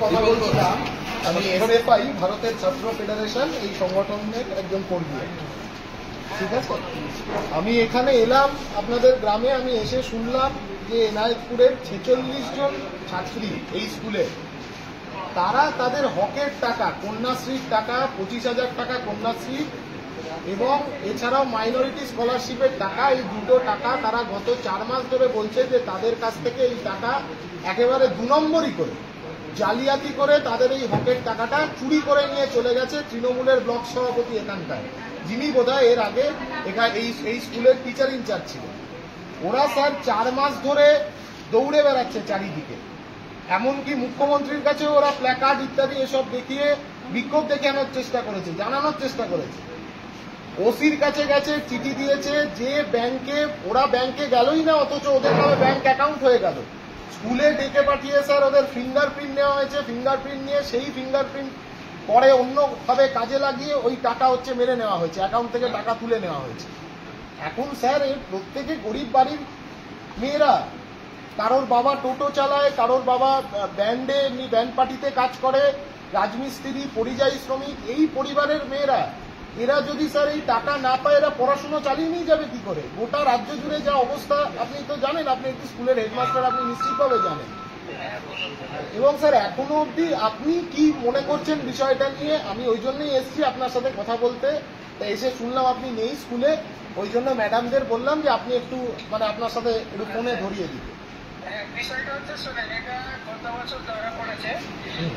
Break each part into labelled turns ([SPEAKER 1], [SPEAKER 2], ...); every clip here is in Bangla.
[SPEAKER 1] কথা বলছিলাম, আমি এসএফআই ভারতের ছাত্র ফেডারেশন এই সংগঠনের একজন কর্মী। ঠিক আছে, আমি এখানে এলাম আপনাদের গ্রামে। আমি এসে শুনলাম যে এনায়েতপুরের 46 জন ছাত্রী এই স্কুলে, তারা তাদের হকের টাকা, কন্যাশ্রীর টাকা 25,000 টাকা কন্যাশ্রী এবং এছাড়াও মাইনরিটি স্কলারশিপের টাকা, এই দুটো টাকা তারা গত 4 মাস ধরে বলছে যে তাদের কাছ থেকে এই টাকা একেবারে 2 নম্বরই করে জালিয়াতি করে তাদের এই হকের টাকাটা চুরি করে নিয়ে চলে গেছে তৃণমূলের ব্লক সভাপতি এখানকার, যিনি বোধহয় এর আগে এই স্কুলের টিচার ইনচার্জ ছিলেন। ওরা স্যার 4 মাস ধরে দৌড়ে বেড়াচ্ছে চারিদিকে, এমনকি মুখ্যমন্ত্রীর কাছে ওরা প্ল্যাকার্ড ইত্যাদি এসব দেখিয়ে বিক্ষোভ দেখানোর চেষ্টা করেছে, জানানোর চেষ্টা করেছে। ওসির কাছে গেছে, চিঠি দিয়েছে যে ব্যাংকে, ওরা ব্যাংকে গেলই না, অথচ ওদের নামে ব্যাংক অ্যাকাউন্ট হয়ে গেল। স্কুলে ডেকে পাঠিয়ে স্যার ওদের ফিঙ্গারপ্রিন্ট নেওয়া হয়েছে, ফিঙ্গারপ্রিন্ট নিয়ে সেই ফিঙ্গারপ্রিন্ট পরে অন্যভাবে কাজে লাগিয়ে ওই টাকা মেরে নেওয়া হয়েছে, অ্যাকাউন্ট থেকে টাকা তুলে নেওয়া হয়েছে। এখন স্যার এর প্রত্যেকে গরিব বাড়ির মেয়েরা, কারোর বাবা টোটো চালায়, কারোর বাবা ব্যান্ডে এমনি ব্যান্ড পার্টিতে কাজ করে, রাজমিস্ত্রি, পরিযায়ী শ্রমিক, এই পরিবারের মেয়েরা, এরা যদি স্যার এই টাকা না পায় এরা পড়াশোনা চালিয়ে নিয়ে যাবে কি করে? গোটা রাজ্য জুড়ে যা অবস্থা আপনি তো জানেন, আপনি একটি স্কুলের হেডমাস্টার, আপনি নিশ্চিতভাবে জানেন। এবং স্যার এখনো অবধি আপনি কি মনে করছেন বিষয়টা নিয়ে? আমি ওই জন্যই এসেছি আপনার সাথে কথা বলতে। তাই এসে শুনলাম আপনি নেই স্কুলে, ওই জন্য ম্যাডামদের বললাম যে আপনি একটু আপনার সাথে একটু ফোনে ধরিয়ে দিতে।
[SPEAKER 2] বিষয়টা হচ্ছে শোনেন, এটা গত বছর ধরা পড়েছে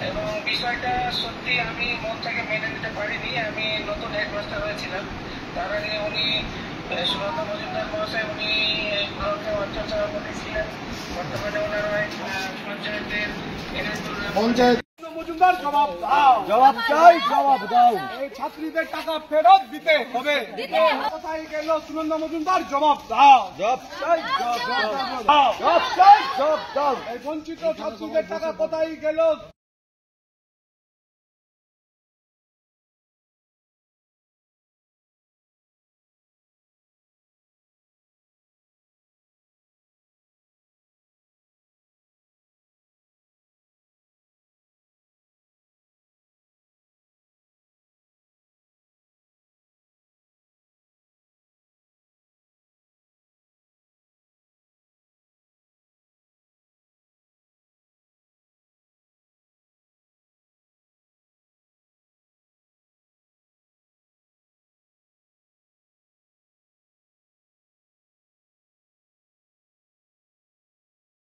[SPEAKER 2] এবং বিষয়টা সত্যি আমি মন থেকে মেনে নিতে পারিনি। আমি নতুন হেডমাস্টার হয়েছিলাম, তার আগে উনি সুনন্দা মজুমদার মহাশয়, উনি ব্লকে অঞ্চল সভাপতি ছিলেন। বর্তমানে ওনারা পঞ্চায়েতের
[SPEAKER 1] পঞ্চায়েত
[SPEAKER 3] মজুমদার জবাব দাও, জবাব চাই, জবাব দাও। এই ছাত্রীদের টাকা ফেরত দিতে হবে। কোথায় গেল সুনন্দা মজুমদার? জবাব দাও, জবাব চাই, জবাব দাও, জবাব চাই, জবাব দাও। এই বঞ্চিত ছাত্রীদের টাকা কোথায় গেল?